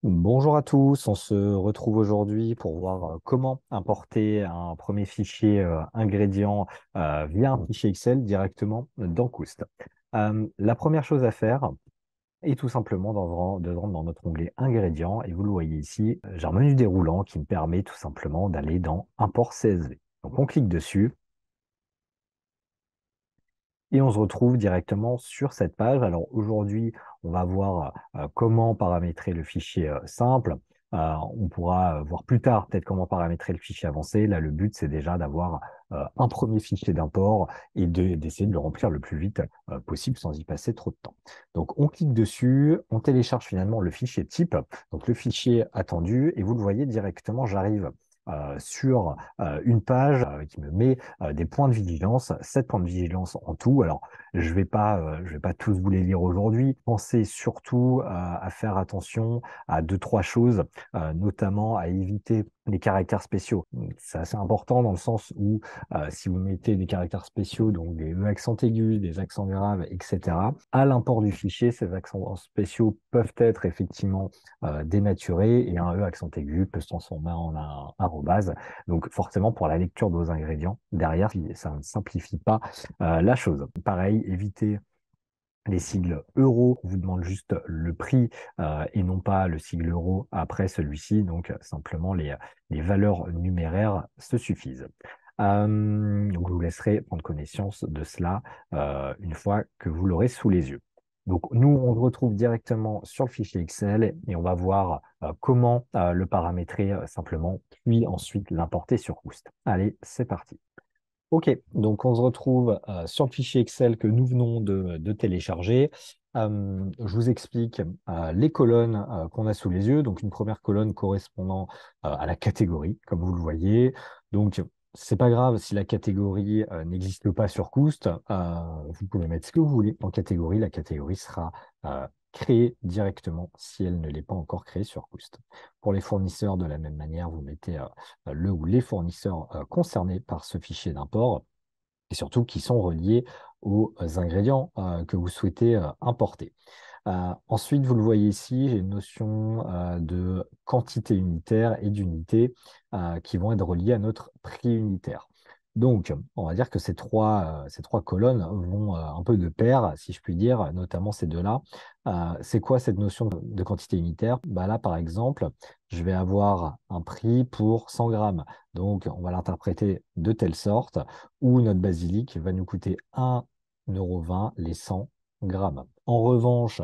Bonjour à tous, on se retrouve aujourd'hui pour voir comment importer un premier fichier ingrédient via un fichier Excel directement dans Koust. La première chose à faire est tout simplement de rentrer dans notre onglet ingrédients et vous le voyez ici, j'ai un menu déroulant qui me permet tout simplement d'aller dans import CSV. Donc on clique dessus et on se retrouve directement sur cette page. Alors aujourd'hui, on va voir comment paramétrer le fichier simple. On pourra voir plus tard peut-être comment paramétrer le fichier avancé. Là, le but, c'est déjà d'avoir un premier fichier d'import et d'essayer de le remplir le plus vite possible sans y passer trop de temps. Donc, on clique dessus, on télécharge finalement le fichier type, donc le fichier attendu, et vous le voyez directement, j'arrive sur une page qui me met des points de vigilance, 7 points de vigilance en tout. Alors, je vais pas tous vous les lire aujourd'hui. Pensez surtout à faire attention à deux, trois choses, notamment à éviter les caractères spéciaux. C'est assez important dans le sens où si vous mettez des caractères spéciaux, donc des E accents aigus, des accents graves, etc., à l'import du fichier, ces accents spéciaux peuvent être effectivement dénaturés et un E accent aigu peut se transformer en un arrobase. Donc forcément, pour la lecture de vos ingrédients, derrière, ça ne simplifie pas la chose. Pareil, évitez les sigles euros, on vous demande juste le prix et non pas le sigle euro après celui-ci. Donc simplement les valeurs numéraires se suffisent. Donc je vous laisserai prendre connaissance de cela une fois que vous l'aurez sous les yeux. Donc nous, on se retrouve directement sur le fichier Excel et on va voir comment le paramétrer simplement, puis ensuite l'importer sur Koust. Allez, c'est parti. Ok, donc on se retrouve sur le fichier Excel que nous venons de télécharger. Je vous explique les colonnes qu'on a sous les yeux. Donc une première colonne correspondant à la catégorie, comme vous le voyez. Donc c'est pas grave si la catégorie n'existe pas sur Koust. Vous pouvez mettre ce que vous voulez en catégorie. La catégorie sera créée directement si elle ne l'est pas encore créée sur Koust. Pour les fournisseurs, de la même manière, vous mettez le ou les fournisseurs concernés par ce fichier d'import et surtout qui sont reliés aux ingrédients que vous souhaitez importer. Ensuite, vous le voyez ici, j'ai une notion de quantité unitaire et d'unité qui vont être reliées à notre prix unitaire. Donc, on va dire que ces trois colonnes vont un peu de pair, si je puis dire, notamment ces deux-là. C'est quoi cette notion de quantité unitaire? Bah là, par exemple, je vais avoir un prix pour 100 grammes. Donc, on va l'interpréter de telle sorte où notre basilic va nous coûter 1,20 € les 100 grammes. En revanche,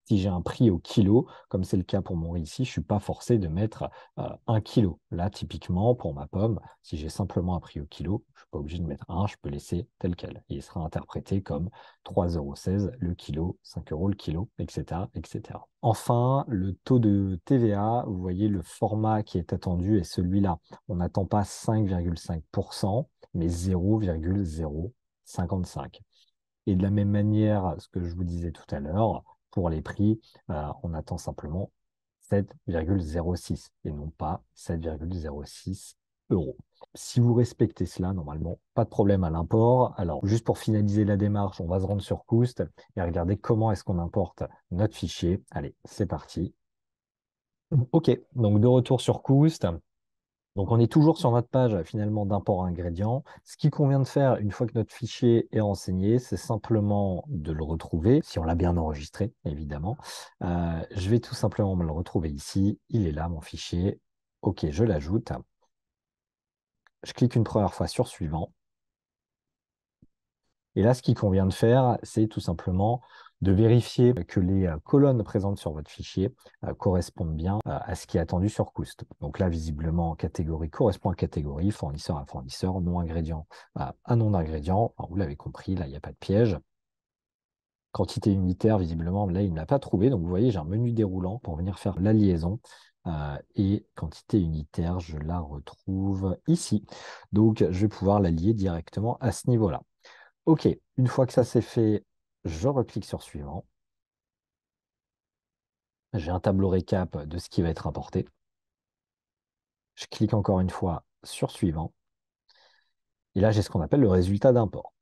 si j'ai un prix au kilo, comme c'est le cas pour mon riz ici, je ne suis pas forcé de mettre 1 kilo. Là, typiquement, pour ma pomme, si j'ai simplement un prix au kilo, je ne suis pas obligé de mettre un, je peux laisser tel quel. Et il sera interprété comme 3,16 € le kilo, 5 € le kilo, etc., etc. Enfin, le taux de TVA, vous voyez, le format qui est attendu est celui-là. On n'attend pas 5,5%, mais 0,055. Et de la même manière, ce que je vous disais tout à l'heure, pour les prix, on attend simplement 7,06 et non pas 7,06 euros. Si vous respectez cela, normalement, pas de problème à l'import. Alors, juste pour finaliser la démarche, on va se rendre sur Koust et regarder comment est-ce qu'on importe notre fichier. Allez, c'est parti. Ok, donc de retour sur Koust. Donc, on est toujours sur notre page finalement d'import ingrédients. Ce qu'il convient de faire une fois que notre fichier est renseigné, c'est simplement de le retrouver, si on l'a bien enregistré, évidemment. Je vais tout simplement me le retrouver ici. Il est là, mon fichier. OK, je l'ajoute. Je clique une première fois sur Suivant. Et là, ce qu'il convient de faire, c'est tout simplement de vérifier que les colonnes présentes sur votre fichier correspondent bien à ce qui est attendu sur Koust. Donc là, visiblement, catégorie correspond à catégorie, fournisseur à fournisseur, nom ingrédient à nom d'ingrédient. Enfin, vous l'avez compris, là, il n'y a pas de piège. Quantité unitaire, visiblement, là, il ne l'a pas trouvé. Donc, vous voyez, j'ai un menu déroulant pour venir faire la liaison. Et quantité unitaire, je la retrouve ici. Donc, je vais pouvoir la lier directement à ce niveau-là. OK, une fois que ça c'est fait, je reclique sur Suivant. J'ai un tableau récap de ce qui va être importé. Je clique encore une fois sur Suivant. Et là, j'ai ce qu'on appelle le résultat d'import.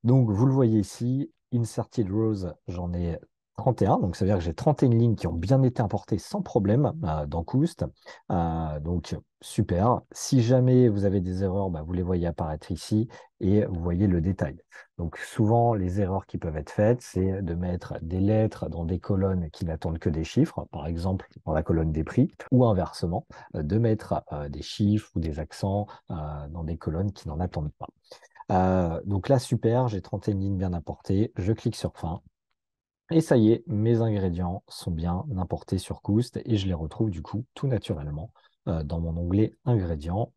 Donc, vous le voyez ici, Inserted Rows, j'en ai 31, donc ça veut dire que j'ai 31 lignes qui ont bien été importées sans problème dans Coost. Donc super. Si jamais vous avez des erreurs, bah, vous les voyez apparaître ici et vous voyez le détail. Donc souvent, les erreurs qui peuvent être faites, c'est de mettre des lettres dans des colonnes qui n'attendent que des chiffres, par exemple dans la colonne des prix, ou inversement, de mettre des chiffres ou des accents dans des colonnes qui n'en attendent pas. Donc là, super, j'ai 31 lignes bien importées. Je clique sur fin. Et ça y est, mes ingrédients sont bien importés sur Coost et je les retrouve du coup tout naturellement dans mon onglet ingrédients.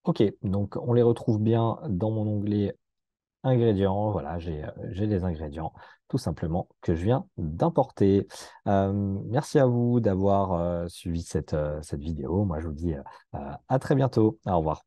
Ok, donc on les retrouve bien dans mon onglet ingrédients. Voilà, j'ai les ingrédients tout simplement que je viens d'importer. Merci à vous d'avoir suivi cette vidéo. Moi, je vous dis à très bientôt. Au revoir.